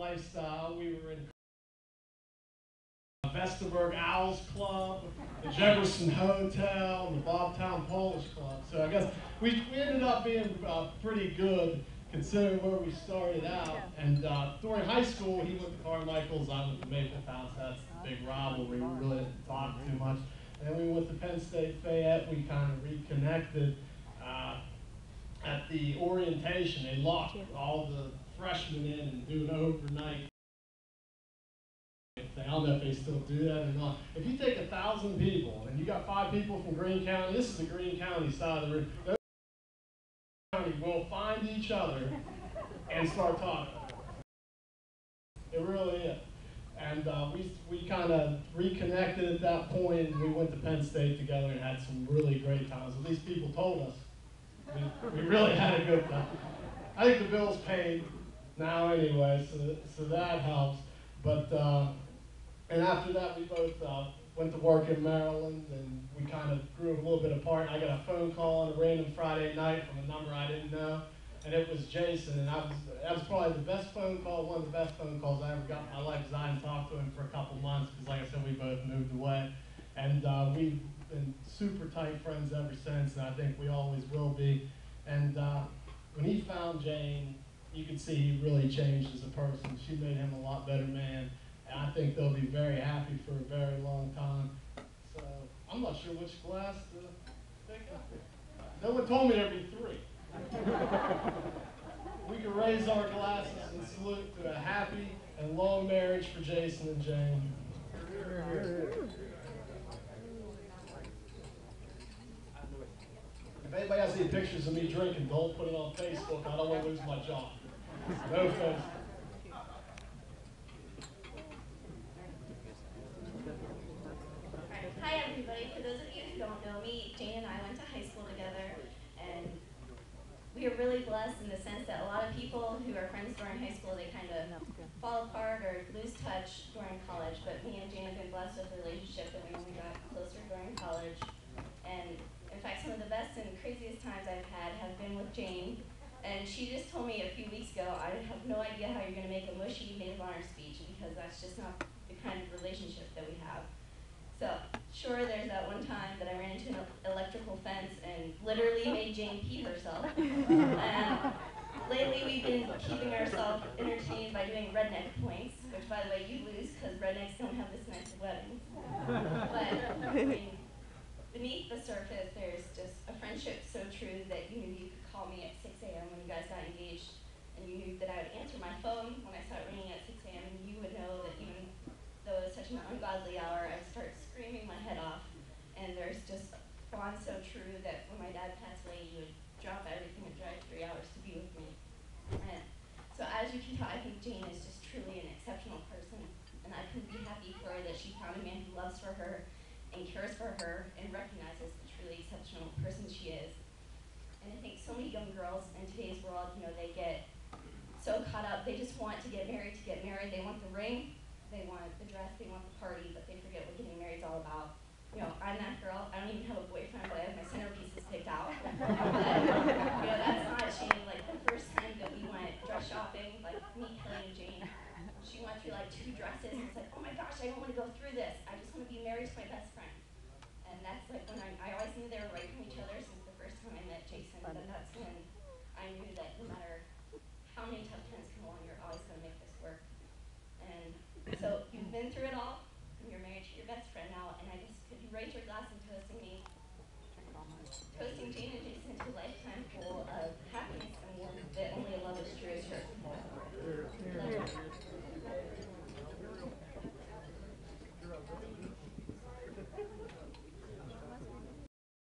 lifestyle. We were in Vesterberg Owls Club, the Jefferson Hotel, and the Bobtown Polish Club. So I guess we ended up being pretty good considering where we started out. And during high school, he went to Carmichael's, I went to Mapletown, so that's the big rivalry. We really didn't talk too much. And then we went to Penn State Fayette. We kind of reconnected at the orientation. They locked all the freshmen in and do an overnight. I don't know if they still do that or not. If you take 1,000 people and you got 5 people from Greene County, this is the Greene County side of the room. Those counties will find each other and start talking. It really is. And we kind of reconnected at that point, and we went to Penn State together and had some really great times. At least people told us. We really had a good time. I think the bill's paid now anyway, so that helps. But and after that, we both went to work in Maryland, and we kind of grew a little bit apart. I got a phone call on a random Friday night from a number I didn't know, and it was Jason. And that was probably the best phone call, one of the best phone calls I ever got in my life, because I hadn't talked to him for a couple months, because like I said, we both moved away. And we've been super tight friends ever since, and I think we always will be. And when he found Jane, you could see he really changed as a person. She made him a lot better man. And I think they'll be very happy for a very long time. So I'm not sure which glass to pick up. No one told me there'd be 3. We can raise our glasses and salute to a happy and long marriage for Jason and Jane. If anybody has any pictures of me drinking, don't put it on Facebook. I don't want to lose my job. No offense. Hi everybody. For those of you who don't know me, Jane and I went to high school together, and we are really blessed in the sense that a lot of people who are friends during high school, they kind of fall apart or lose touch during college, but me and Jane have been blessed with a relationship that we only got closer during college. And in fact, some of the best and craziest times I've had have been with Jane. And she just told me a few weeks ago, I have no idea how you're going to make a mushy maid of honor speech, because that's just not the kind of relationship that we have. So, sure, there's that one time that I ran into an electrical fence and literally made Jane pee herself. And lately we've been keeping ourselves entertained by doing redneck points, which, by the way, you lose because rednecks don't have this nice weddings. But, I mean, beneath the surface, there's just a friendship so true that you knew you could call me at 6 a.m. when you guys got engaged, and you knew that I would answer my phone when I saw it ringing at 6 a.m., and you would know that even though it was such an ungodly hour, I'd start screaming my head off. And there's just bond so true that when my dad passed away, you would drop everything and drive 3 hours to be with me. And so as you can tell, I think Jane is just truly an exceptional person, and I couldn't be happy for her that she found a man who loves for her and cares for her and recognizes the truly exceptional person she is. And I think so many young girls in today's world, you know, they get so caught up, they just want to get married to get married. They want the ring, they want the dress, they want the party, but they forget what getting married is all about. You know, I'm that girl. I don't even have a boyfriend, but I have my centerpieces picked out. But, you know, that's not a shame. Like, the first time that we went dress shopping, like me, Kelly, and Jane, she went through like 2 dresses and was like, oh my gosh, I don't want to go through this. I just want to be married to my best friend. And that's like when I always knew they were right from each other since the first time I met Jason. And that's when I knew that no matter how many tough times come along, you're always going to make this work. And so you've been through it all, and you're married to your best friend now, and I guess could you raise your glass in toasting me? Toasting Jane and Jason to a lifetime full of